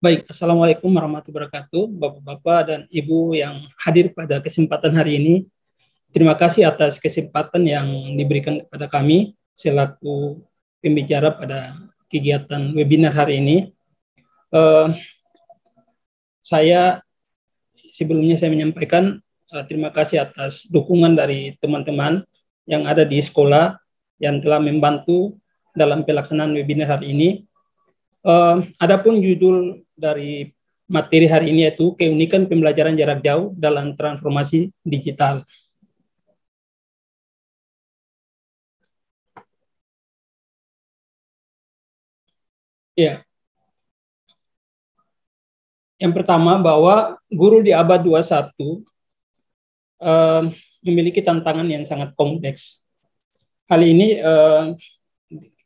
Baik, Assalamualaikum warahmatullahi wabarakatuh, Bapak-Bapak dan Ibu yang hadir pada kesempatan hari ini. Terima kasih atas kesempatan yang diberikan kepada kami selaku pembicara pada kegiatan webinar hari ini. Saya sebelumnya saya menyampaikan terima kasih atas dukungan dari teman-teman yang ada di sekolah yang telah membantu dalam pelaksanaan webinar hari ini. Adapun judul dari materi hari ini yaitu keunikan pembelajaran jarak jauh dalam transformasi digital. Ya. Yang pertama bahwa guru di abad 21 memiliki tantangan yang sangat kompleks. Hal ini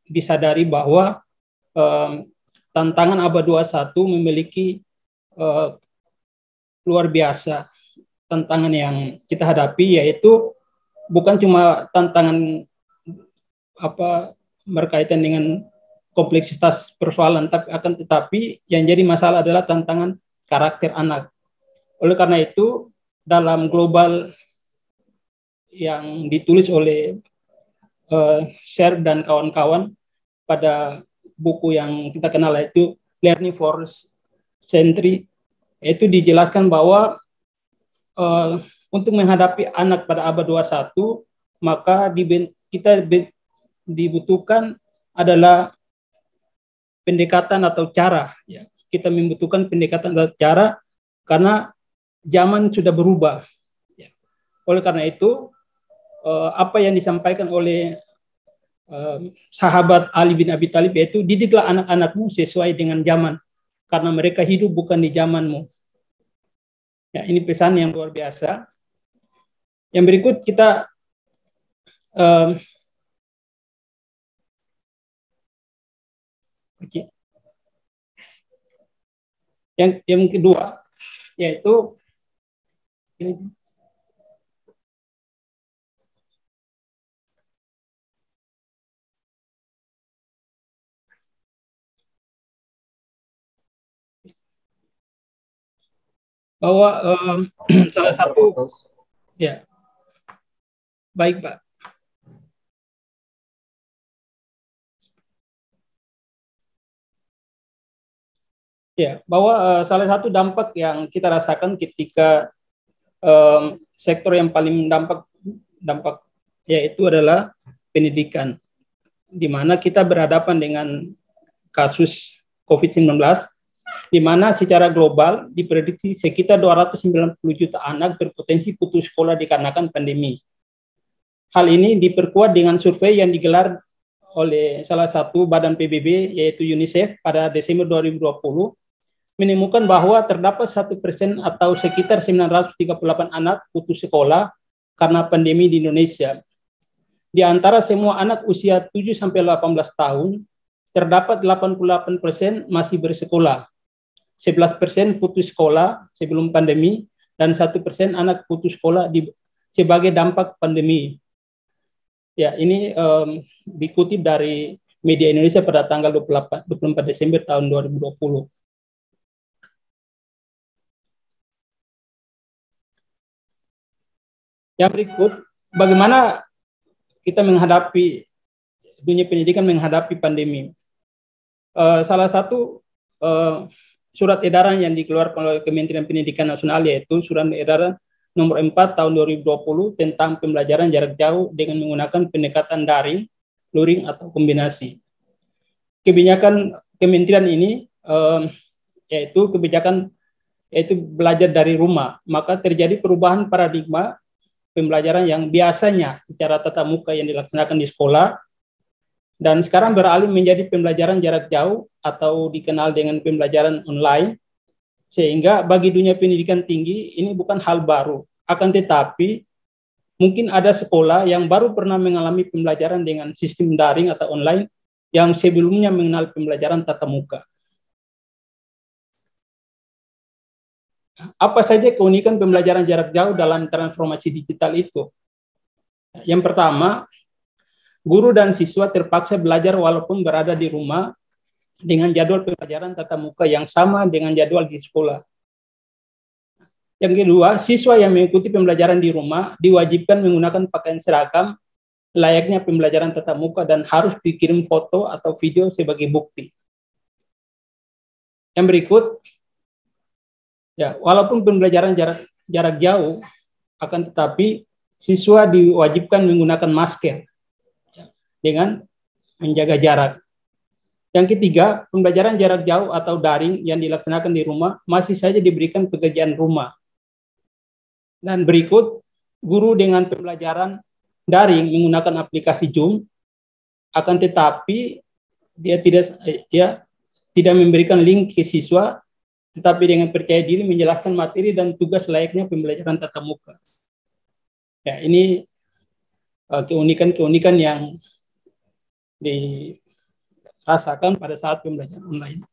disadari bahwa tantangan abad 21 memiliki luar biasa tantangan yang kita hadapi, yaitu bukan cuma tantangan berkaitan dengan kompleksitas persoalan, tetapi yang jadi masalah adalah tantangan karakter anak. Oleh karena itu, dalam global yang ditulis oleh Sher dan kawan-kawan pada buku yang kita kenal yaitu Learning for Century, itu dijelaskan bahwa untuk menghadapi anak pada abad 21 maka kita dibutuhkan adalah pendekatan atau cara, ya. Kita membutuhkan pendekatan atau cara karena zaman sudah berubah, ya. Oleh karena itu apa yang disampaikan oleh sahabat Ali bin Abi Thalib yaitu didiklah anak-anakmu sesuai dengan zaman karena mereka hidup bukan di zamanmu. Ya, ini pesan yang luar biasa. Yang berikut kita yang kedua yaitu bahwa salah satu ya baik Pak. Ya, bahwa salah satu dampak yang kita rasakan ketika sektor yang paling dampak yaitu adalah pendidikan, di mana kita berhadapan dengan kasus COVID-19, di mana secara global diprediksi sekitar 290 juta anak berpotensi putus sekolah dikarenakan pandemi. Hal ini diperkuat dengan survei yang digelar oleh salah satu badan PBB yaitu UNICEF pada Desember 2020, menemukan bahwa terdapat 1% atau sekitar 938 anak putus sekolah karena pandemi di Indonesia. Di antara semua anak usia 7-18 tahun, terdapat 88% masih bersekolah, 11% putus sekolah sebelum pandemi, dan 1% anak putus sekolah sebagai dampak pandemi. Ya, ini dikutip dari media Indonesia pada tanggal 24 Desember tahun 2020. Yang berikut, bagaimana kita menghadapi dunia pendidikan menghadapi pandemi. Salah satu surat edaran yang dikeluarkan oleh Kementerian Pendidikan Nasional yaitu Surat Edaran Nomor 4 Tahun 2020 tentang pembelajaran jarak jauh dengan menggunakan pendekatan daring, luring atau kombinasi. Kebijakan kementerian ini yaitu belajar dari rumah, maka terjadi perubahan paradigma pembelajaran yang biasanya secara tatap muka yang dilaksanakan di sekolah dan sekarang beralih menjadi pembelajaran jarak jauh atau dikenal dengan pembelajaran online, sehingga bagi dunia pendidikan tinggi ini bukan hal baru. Akan tetapi mungkin ada sekolah yang baru pernah mengalami pembelajaran dengan sistem daring atau online yang sebelumnya mengenal pembelajaran tatap muka. Apa saja keunikan pembelajaran jarak jauh dalam transformasi digital itu? Yang pertama, guru dan siswa terpaksa belajar walaupun berada di rumah dengan jadwal pembelajaran tatap muka yang sama dengan jadwal di sekolah. Yang kedua, siswa yang mengikuti pembelajaran di rumah diwajibkan menggunakan pakaian seragam layaknya pembelajaran tatap muka dan harus dikirim foto atau video sebagai bukti. Yang berikut, ya, walaupun pembelajaran jarak jauh, akan tetapi siswa diwajibkan menggunakan masker ya, dengan menjaga jarak. Yang ketiga, pembelajaran jarak jauh atau daring yang dilaksanakan di rumah masih saja diberikan pekerjaan rumah. Dan berikut, guru dengan pembelajaran daring menggunakan aplikasi Zoom, akan tetapi dia tidak memberikan link ke siswa, tetapi dengan percaya diri menjelaskan materi dan tugas layaknya pembelajaran tatap muka. Ya, ini keunikan-keunikan yang dirasakan pada saat pembelajaran online.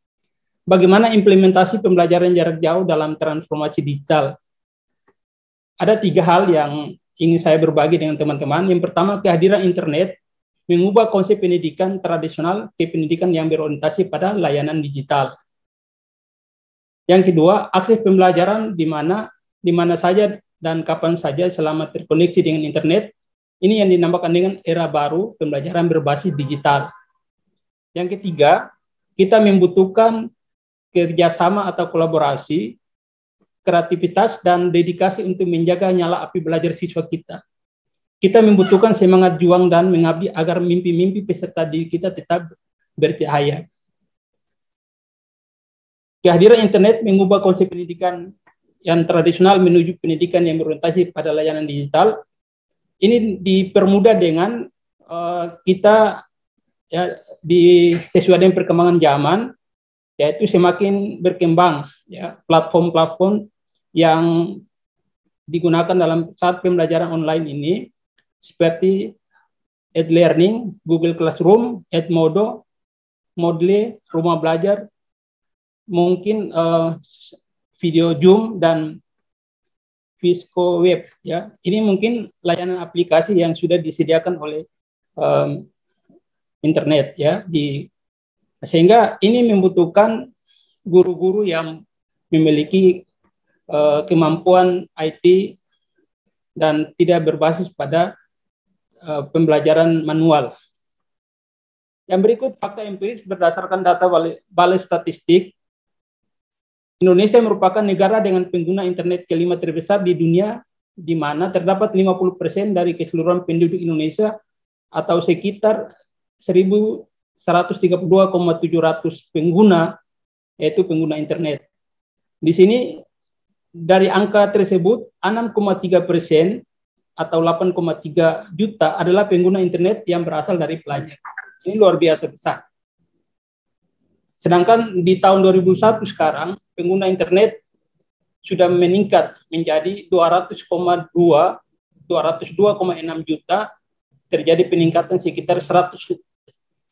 Bagaimana implementasi pembelajaran jarak jauh dalam transformasi digital? Ada 3 hal yang ingin saya berbagi dengan teman-teman. Yang pertama, kehadiran internet mengubah konsep pendidikan tradisional ke pendidikan yang berorientasi pada layanan digital. Yang kedua, akses pembelajaran di mana saja dan kapan saja selama terkoneksi dengan internet. Ini yang dinamakan dengan era baru pembelajaran berbasis digital. Yang ketiga, kita membutuhkan kerjasama atau kolaborasi, kreativitas, dan dedikasi untuk menjaga nyala api belajar siswa kita. Kita membutuhkan semangat juang dan mengabdi agar mimpi-mimpi peserta didik kita tetap bercahaya. Kehadiran internet mengubah konsep pendidikan yang tradisional menuju pendidikan yang berorientasi pada layanan digital. Ini dipermudah dengan kita ya, sesuai dengan perkembangan zaman, yaitu semakin berkembang ya, platform-platform yang digunakan dalam saat pembelajaran online ini seperti EdLearning, Google Classroom, Edmodo, Moodle, Rumah Belajar, mungkin video Zoom dan Visco Web ya. Ini mungkin layanan aplikasi yang sudah disediakan oleh internet ya, sehingga ini membutuhkan guru-guru yang memiliki kemampuan IT dan tidak berbasis pada pembelajaran manual. Yang berikut fakta empiris berdasarkan data Balai Statistik. Indonesia merupakan negara dengan pengguna internet kelima terbesar di dunia, di mana terdapat 50% dari keseluruhan penduduk Indonesia atau sekitar 1.132,700 pengguna, yaitu pengguna internet. Di sini dari angka tersebut 6,3% atau 8,3 juta adalah pengguna internet yang berasal dari pelajar. Ini luar biasa besar. Sedangkan di tahun 2001 sekarang pengguna internet sudah meningkat menjadi 202,6 juta, terjadi peningkatan sekitar 15,5%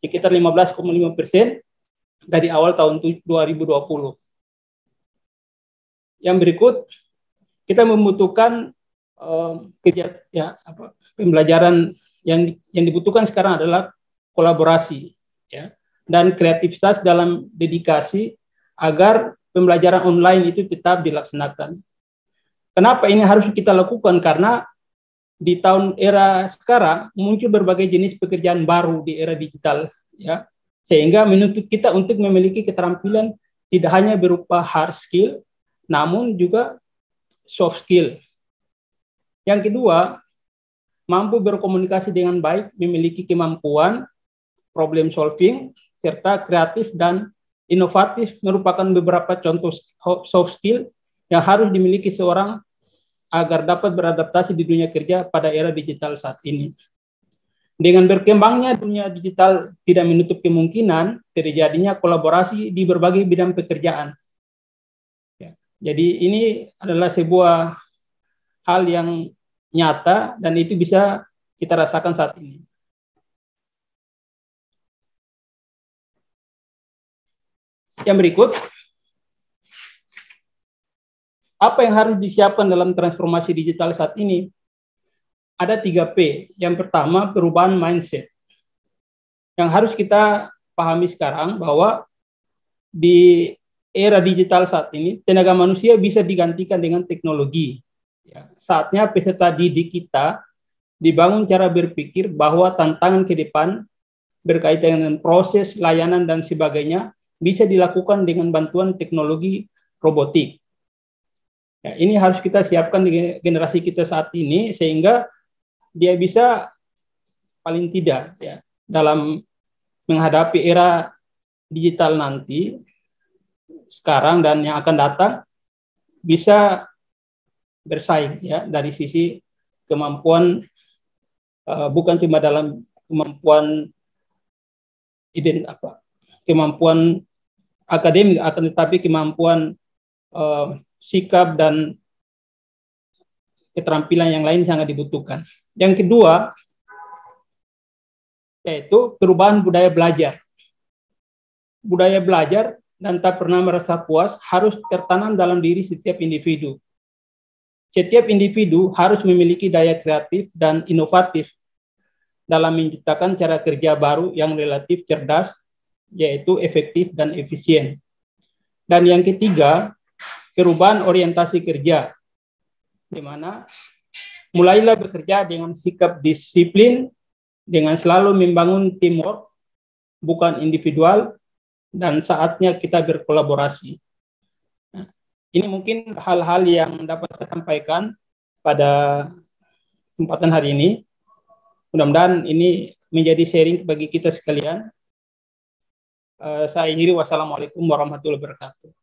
dari awal tahun 2020. Yang berikut, kita membutuhkan pembelajaran yang dibutuhkan sekarang adalah kolaborasi ya, dan kreativitas dalam dedikasi agar pembelajaran online itu tetap dilaksanakan. Kenapa ini harus kita lakukan? Karena di tahun era sekarang muncul berbagai jenis pekerjaan baru di era digital ya, sehingga menuntut kita untuk memiliki keterampilan tidak hanya berupa hard skill namun juga soft skill. Yang kedua, mampu berkomunikasi dengan baik, memiliki kemampuan problem solving serta kreatif dan inovatif merupakan beberapa contoh soft skill yang harus dimiliki seorang agar dapat beradaptasi di dunia kerja pada era digital saat ini. Dengan berkembangnya dunia digital tidak menutup kemungkinan terjadinya kolaborasi di berbagai bidang pekerjaan. Ya, jadi ini adalah sebuah hal yang nyata dan itu bisa kita rasakan saat ini. Yang berikut, apa yang harus disiapkan dalam transformasi digital saat ini? Ada 3P. Yang pertama, perubahan mindset. Yang harus kita pahami sekarang bahwa di era digital saat ini, tenaga manusia bisa digantikan dengan teknologi. Ya, saatnya peserta didik kita dibangun cara berpikir bahwa tantangan ke depan berkaitan dengan proses, layanan, dan sebagainya bisa dilakukan dengan bantuan teknologi robotik. Ya, ini harus kita siapkan di generasi kita saat ini sehingga dia bisa paling tidak ya dalam menghadapi era digital nanti sekarang dan yang akan datang bisa bersaing ya dari sisi kemampuan bukan cuma dalam kemampuan kemampuan akademik akan tetapi kemampuan sikap dan keterampilan yang lain sangat dibutuhkan. Yang kedua yaitu perubahan budaya belajar. Budaya belajar dan tak pernah merasa puas harus tertanam dalam diri setiap individu. Setiap individu harus memiliki daya kreatif dan inovatif dalam menciptakan cara kerja baru yang relatif cerdas, yaitu efektif dan efisien. Dan yang ketiga, perubahan orientasi kerja, di mana mulailah bekerja dengan sikap disiplin, dengan selalu membangun teamwork, bukan individual, dan saatnya kita berkolaborasi. Nah, ini mungkin hal-hal yang dapat saya sampaikan pada kesempatan hari ini. Mudah-mudahan ini menjadi sharing bagi kita sekalian. Saya akhiri, wassalamualaikum warahmatullahi wabarakatuh.